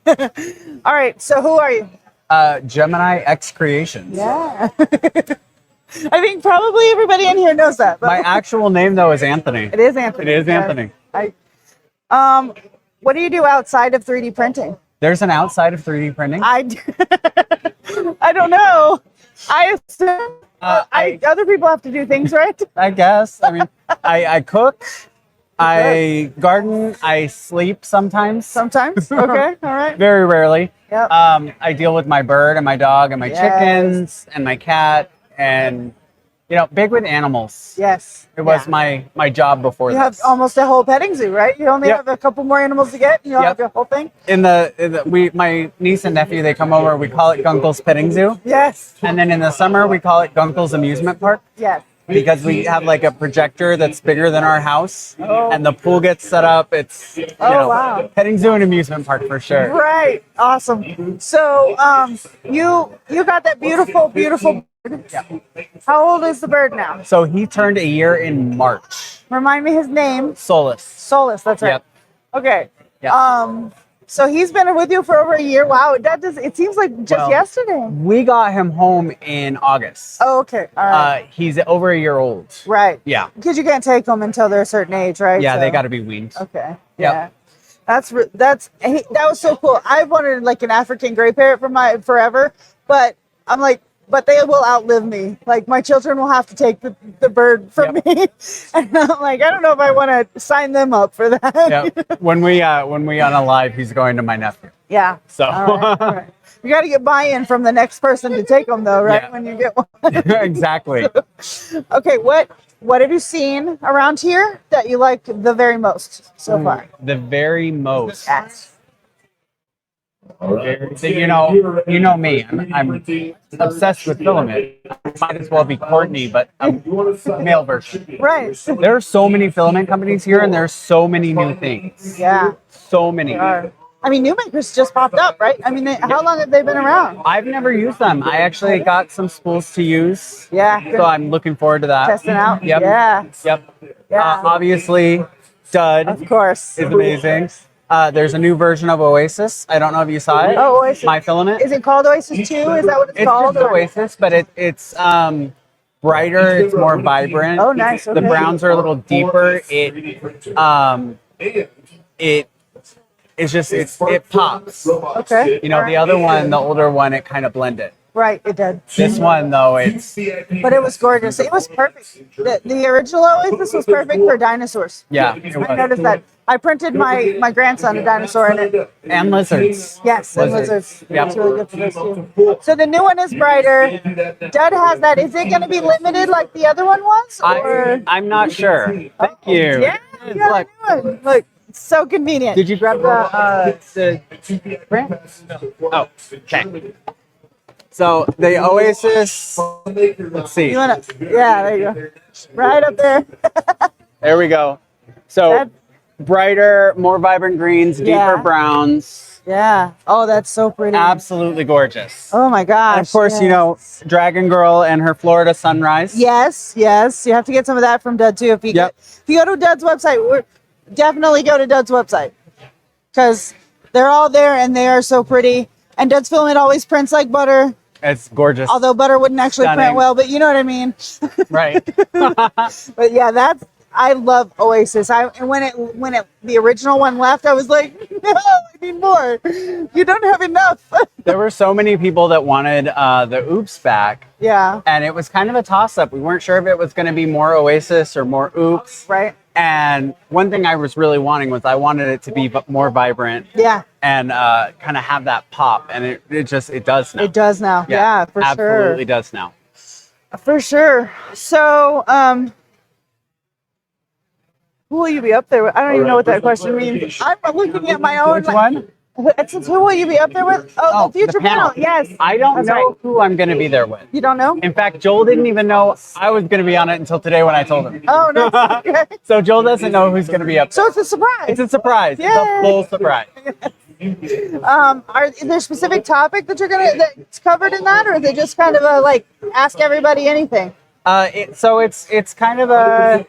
All right, so who are you? GeminiXCreations. Yeah. I think probably everybody in here knows that. But My actual name though is Anthony. it is Anthony. It is Anthony. What do you do outside of 3D printing? There's an outside of 3D printing. I don't know. I assume other people have to do things, right? I guess. I mean, I cook, I garden, I sleep sometimes. Sometimes. Okay. All right. Very rarely. Yep. I deal with my bird and my dog and my chickens and my cat and, big with animals. Yes. It was my job before You this. have almost a whole petting zoo, right? You only Yep. have a couple more animals to get, and you'll have your whole thing. My niece and nephew, they come over. We call it Gunkel's Petting Zoo, Yes. and then in the summer we call it Gunkel's Amusement Park Yes. because we have like a projector that's bigger than our house, and the pool gets set up. It's wow. petting zoo and amusement park for sure. Right. Awesome. So, you got that beautiful bird. Yeah. How old is the bird now? So he turned a year in March. Remind me his name. Solus. Solus. That's right. Yep. Okay. Yep. So he's been with you for over a year. Wow. It seems like just yesterday. We got him home in August. Oh, okay. All right. He's over a year old. Right. Yeah. Because you can't take them until they're a certain age, right? Yeah, So- they got to be weaned. Okay. Yep. Yeah. That was so cool. I wanted like an African gray parrot for forever, but I'm like, but they will outlive me. Like my children will have to take the bird from me, and I'm like, I don't know if I want to sign them up for that. Yeah. When we unalive, he's going to my nephew. Yeah. So All right. You got to get buy-in from the next person to take them, though, right? Yeah. When you get one. Exactly. Okay. What have you seen around here that you like the very most so far? The very most. Yes. So, you know me. I'm obsessed with filament. Might as well be Courtney, but a male version. Right. There are so many filament companies here, and there's so many new things. Yeah. So many. I mean, New Makers just popped up, right? I mean, how long have they been around? I've never used them. I actually got some spools to use. Yeah. So I'm looking forward to that. Testing out. Yep. Yeah. Yep. Yeah. Obviously, Dud Of course. is amazing. There's a new version of Oasis. I don't know if you saw it. Oh, Oasis. My filament. Is it called Oasis 2? Is that what it's It's called? just Oasis, but it's brighter. It's more vibrant. Oh, nice. The Okay. browns are a little deeper. It pops. Okay. The other one, the older one, it kind of blended. Right, it did. This one though, But it was gorgeous. It was perfect. The original Oasis was perfect for dinosaurs. yeah, it I noticed that. I printed my grandson a dinosaur in it. and lizards. Yes, and lizards. Yep. It's really good for those too. So the new one is brighter. Dud has that. Is it going to be limited like the other one was? Or? I'm not sure. Thank you. Yeah, you got a new one. Look, it's so convenient. Did you grab the print? Oh, okay. So the Oasis. Let's see. You wanna? Yeah, there you go. Right up there. There we go. So brighter, more vibrant greens, deeper Yeah. browns. Yeah. Oh, that's so pretty. Absolutely gorgeous. Oh my gosh. And of course, yes. Dragon Girl and her Florida sunrise. Yes, yes. You have to get some of that from Dud too. If you go to Dud's website, definitely go to Dud's website because they're all there and they are so pretty. And Dud's filament always prints like butter. It's gorgeous. Although butter wouldn't actually Stunning. print well, but you know what I mean. Right. But yeah, I love Oasis. When the original one left, I was like, no, I need more. You don't have enough. There were so many people that wanted the Oops back. Yeah. And it was kind of a toss-up. We weren't sure if it was going to be more Oasis or more Oops. Right. And one thing I was really wanting was I wanted it to be more vibrant. Yeah. And kind of have that pop. And it does now. It does now. Yeah, for sure. Absolutely does now. For sure. So, who will you be up there with? I don't even know what that question means. I'm looking at my own. Which one? It says, who will you be up there with? Oh, the future the panel. Yes. I don't That's know right. who I'm going to be there with. You don't know? In fact, Joel didn't even know I was going to be on it until today when I told him. Oh, no. Okay. So Joel doesn't know who's going to be up there. So it's a surprise. It's a surprise. It's a full surprise. Is there a specific topic that's covered in that, or is it just kind of a like ask everybody anything? So it's kind of a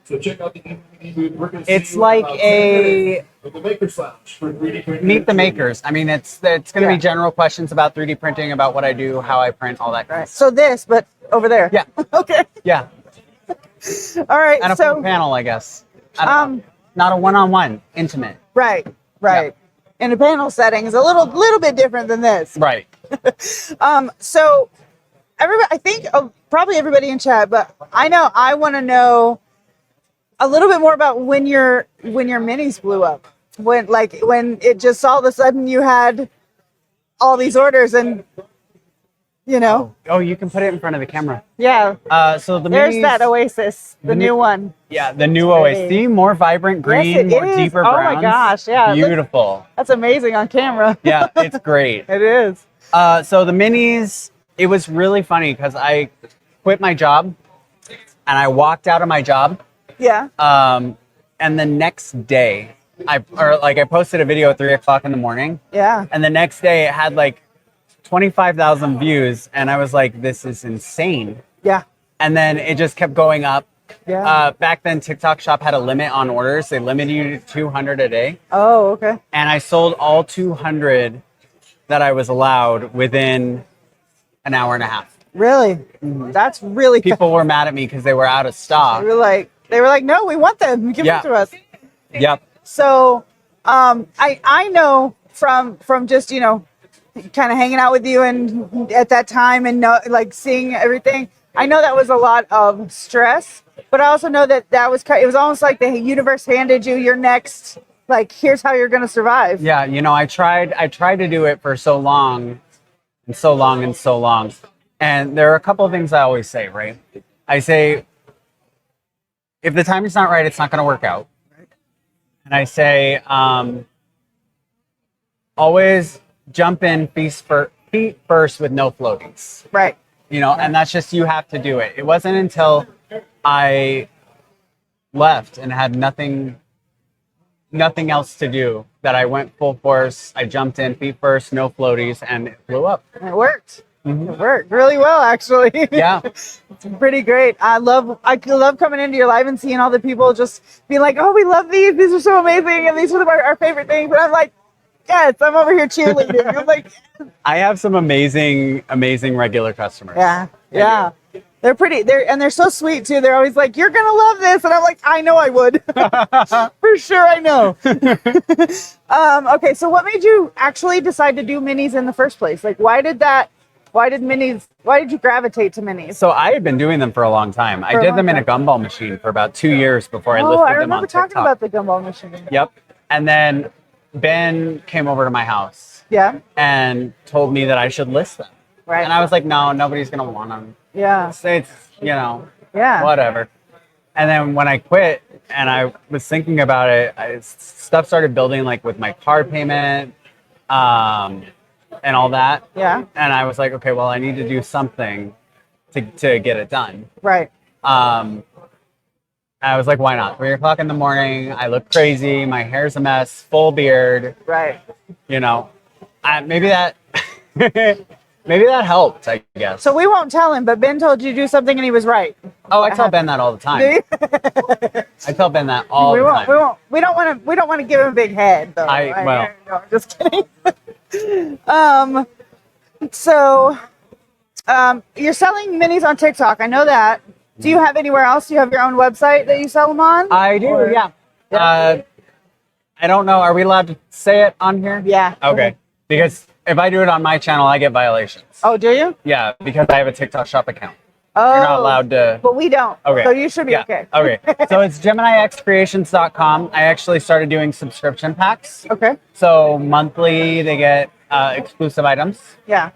So check out the DVD booth. We're gonna It's see you like in about 10 minutes a at the Makers Lounge for 3D printing. meet the makers. I mean, it's going to Yeah. be general questions about 3D printing, about what I do, how I print, all that. Right. So this, but over there. Yeah. Okay. Yeah. All right. And a so full panel, I guess. I don't know. Not a one-on-one, intimate. right. In a panel setting is a little bit different than this. Right. So everybody, I think probably everybody in chat, but I want to know a little bit more about when your minis blew up. When it just all of a sudden you had all these orders and Oh, you can put it in front of the camera. yeah. So the There's minis, that Oasis, the new one. Yeah, the new Oasis. See, more vibrant green, Yes, it more is. deeper Oh browns. my gosh, yeah, it looks- Beautiful. That's amazing on camera. Yeah, it's great. It is. So the minis, it was really funny because I quit my job and I walked out of my job. Yeah. And the next day, I posted a video at 3 o'clock in the morning. Yeah. And the next day it had like 25,000 views. And I was like, this is insane. Yeah. And then it just kept going up. Yeah. Back then, TikTok Shop had a limit on orders. They limited you to 200 a day. Oh, okay. And I sold all 200 that I was allowed within an hour and a half. Really? That's really People were mad at me because they were out of stock. They were like, no, we want them. Give them to us. Yep. So, I know from just kind of hanging out with you and at that time and seeing everything. I know that was a lot of stress, but I also know that it was almost like the universe handed you your next. Like, here's how you're gonna survive. Yeah, I tried to do it for so long and so long and so long. And there are a couple of things I always say, right? I say, if the timing's not right, it's not going to work out. And I say, always jump in feet first with no floaties. Right. And that's just, you have to do it. It wasn't until I left and had nothing else to do that I went full force. I jumped in feet first, no floaties, and it blew up. It worked. It worked really well, actually. Yeah. It's pretty great. I love coming into your live and seeing all the people just being like, oh, we love these. These are so amazing. And these are our favorite things. And I'm like, yes, I'm over here cheerleading. I'm like, I have some amazing regular customers. yeah. Yeah. They're pretty. They're so sweet too. They're always like, you're going to love this. And I'm like, I know I would. For sure. I know. Okay. So what made you actually decide to do minis in the first place? Like, why did you gravitate to minis? So I had been doing them for a long time. I did them in a gumball machine for about 2 years before I listed them on TikTok. I remember talking about the gumball machine. Yep. And then Ben came over to my house. Yeah. And told me that I should list them. Right. And I was like, no, nobody's going to want them. Yeah. It's Yeah. whatever. And then when I quit and I was thinking about it, stuff started building, like with my car payment, and all that. Yeah. And I was like, okay, well, I need to do something to get it done. Right. I was like, why not? 3 o'clock in the morning. I look crazy. My hair's a mess. Full beard. Right. Maybe that helped, I guess. So we won't tell him, but Ben told you to do something and he was right. Oh, I tell Ben that all the time. I tell Ben that all the time. We don't want to give him a big head though. No, I'm just kidding. So you're selling minis on TikTok. I know that. Do you have anywhere else? Do you have your own website that you sell them on? I do, yeah. I don't know. Are we allowed to say it on here? Yeah. Okay. Because if I do it on my channel, I get violations. Oh, do you? Yeah, because I have a TikTok Shop account. Oh. You're not allowed to. But we don't. Okay. So you should be okay. Okay. So it's GeminiXCreations.com. I actually started doing subscription packs. Okay. So monthly they get exclusive items. Yeah.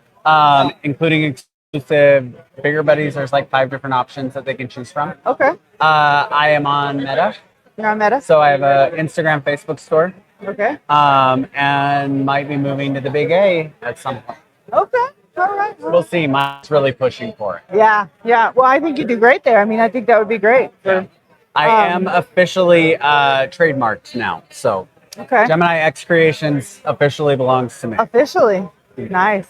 Including exclusive bigger buddies. There's like 5 different options that they can choose from. Okay. I am on Meta. You're on Meta? So I have a Instagram, Facebook store. Okay. And might be moving to the Big A at some point. Okay. All right. We'll see. Mine's really pushing for it. Yeah. Yeah. Well, I think you do great there. I mean, I think that would be great. I am officially trademarked now. So Okay. GeminiXCreations officially belongs to me. Officially. Nice.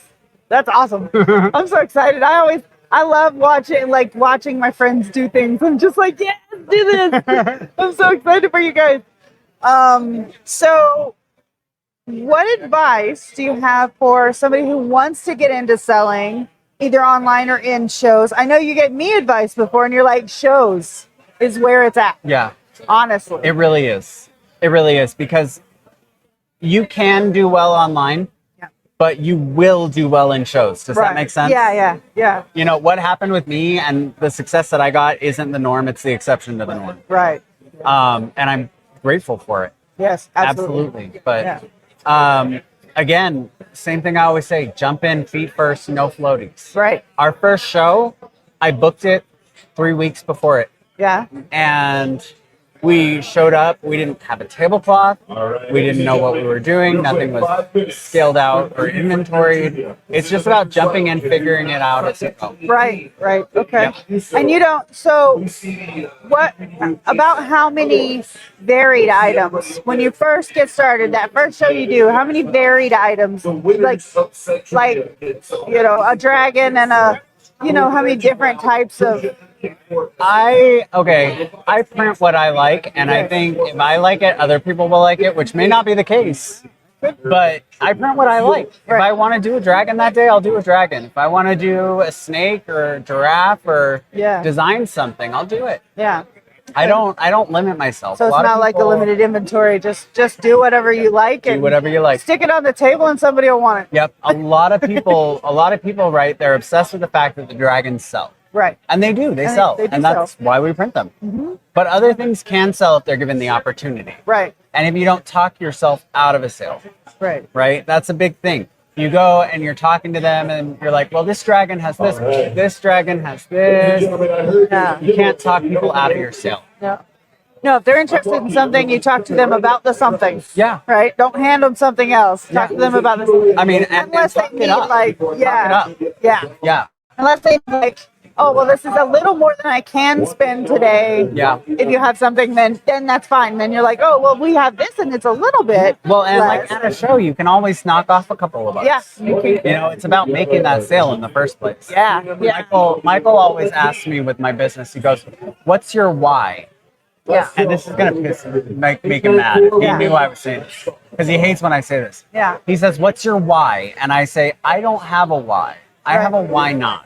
That's awesome. I'm so excited. I I love watching my friends do things. I'm just like, yes, do this. I'm so excited for you guys. So what advice do you have for somebody who wants to get into selling, either online or in shows? I know you gave me advice before, and you're like, shows is where it's at. Yeah, Honestly. it really is. It really is, because you can do well online, but you will do well in shows. Does that make sense? Yeah. You know, what happened with me and the success that I got isn't the norm, it's the exception to the norm. Right. And I'm grateful for it. Yes, absolutely. But again, same thing I always say, jump in feet first, no floaties. Right. Our first show, I booked it 3 weeks before it. Yeah. And we showed up, we didn't have a tablecloth, we didn't know what we were doing, nothing was scaled out or inventoried. It's just about jumping in, figuring it out as you go. Right. Okay. And you don't, so what about how many varied items when you first get started, that first show you do, how many varied items, like a dragon and how many different types of... I print what I like, and I think if I like it, other people will like it, which may not be the case. But I print what I like. If I want to do a dragon that day, I'll do a dragon. If I want to do a snake or a giraffe or design something, I'll do it. Yeah. I don't limit myself. So it's not like a limited inventory. Just do whatever you like and do whatever you like. Stick it on the table and somebody will want it. Yep. A lot of people, right? They're obsessed with the fact that the dragons sell. Right. And they do. They sell. And that's why we print them. Mm-hmm. But other things can sell if they're given the opportunity. Right. And if you don't talk yourself out of a sale. Right. Right? That's a big thing. You go and you're talking to them and you're like, well, this dragon has this. This dragon has this. Yeah. You can't talk people out of your sale. No. No, if they're interested in something, you talk to them about the something. Yeah. Right? Don't hand them something else. Talk to them about the something. I mean, unless they need Yeah. Unless they like, oh, well, this is a little more than I can spend today. Yeah. If you have something, then that's fine. Then you're like, oh, well, we have this and it's a little bit. Well, and less. like at a show, you can always knock off a couple of bucks. Yeah. You know, it's about making that sale in the first place. Yeah. Michael always asks me with my business, he goes, what's your why? Yeah. And this is going to make him mad. He knew I was saying this because he hates when I say this. Yeah. He says, what's your why? And I say, I don't have a why. I have a why not.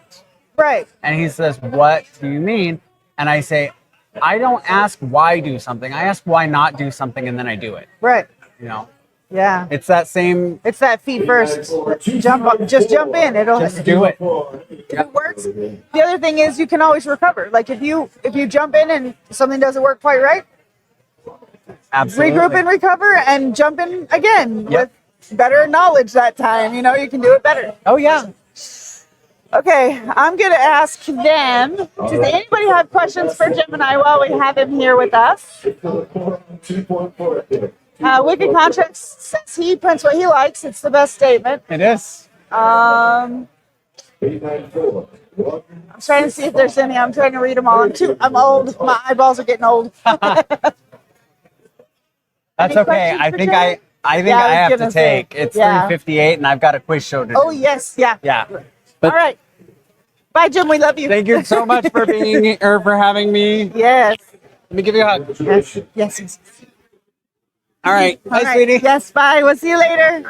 Right. And he says, what do you mean? And I say, I don't ask why do something. I ask why not do something, and then I do it. Right. You know? Yeah. It's that same. It's that feet first. Just jump in. It'll just do it. If it works. The other thing is you can always recover. Like if you jump in and something doesn't work quite right, Absolutely. regroup and recover and jump in again with better knowledge that time. You know, you can do it better. Oh yeah. Okay, I'm going to ask them, does anybody have questions for Gemini while we have him here with us? Wicked Contracts says he prints what he likes. It's the best statement. It is. I'm trying to see if there's any. I'm trying to read them all. I'm old. My eyeballs are getting old. That's Any okay. I think I have to take. It's 3:58, and I've got a quiz show to do. Oh yes, yeah. Yeah. All right. Bye, Jim. We love you. Thank you so much for being or for having me. Yes. Let me give you a hug. Yes. All right. Bye, All right. sweetie. Yes. Bye. We'll see you later.